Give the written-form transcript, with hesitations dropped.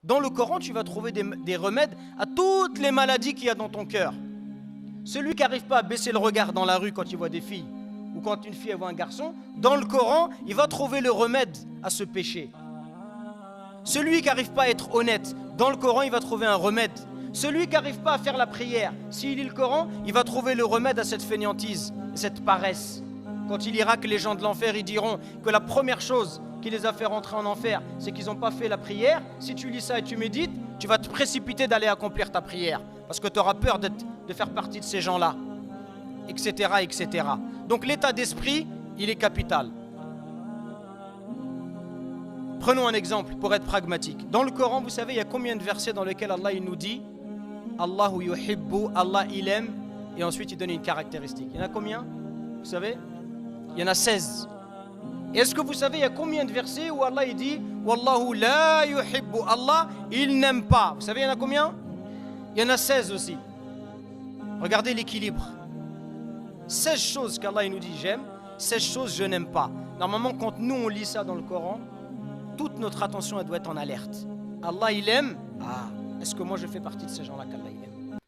Dans le Coran, tu vas trouver des remèdes à toutes les maladies qu'il y a dans ton cœur. Celui qui n'arrive pas à baisser le regard dans la rue quand il voit des filles, ou quand une fille voit un garçon, dans le Coran, il va trouver le remède à ce péché. Celui qui n'arrive pas à être honnête, dans le Coran, il va trouver un remède. Celui qui n'arrive pas à faire la prière, s'il lit le Coran, il va trouver le remède à cette fainéantise, cette paresse. Quand il ira que les gens de l'enfer, ils diront que la première chose qui les a fait rentrer en enfer, c'est qu'ils n'ont pas fait la prière. Si tu lis ça et tu médites, tu vas te précipiter d'aller accomplir ta prière, parce que tu auras peur de faire partie de ces gens-là, etc., etc. Donc l'état d'esprit, il est capital. Prenons un exemple pour être pragmatique. Dans le Coran, vous savez, il y a combien de versets dans lesquels Allah il nous dit Allahu yuhibbu, Allah il aime, et ensuite il donne une caractéristique. Il y en a combien? Vous savez? Il y en a 16. Et est-ce que vous savez, il y a combien de versets où Allah il dit Wallahu la yuhibbu, Allah il n'aime pas? Vous savez, il y en a combien? Il y en a 16 aussi. Regardez l'équilibre. 16 choses qu'Allah il nous dit j'aime, 16 choses je n'aime pas. Normalement, quand nous on lit ça dans le Coran, toute notre attention elle doit être en alerte. Allah il aime. Ah, est-ce que moi je fais partie de ces gens-là qu'Allah il aime?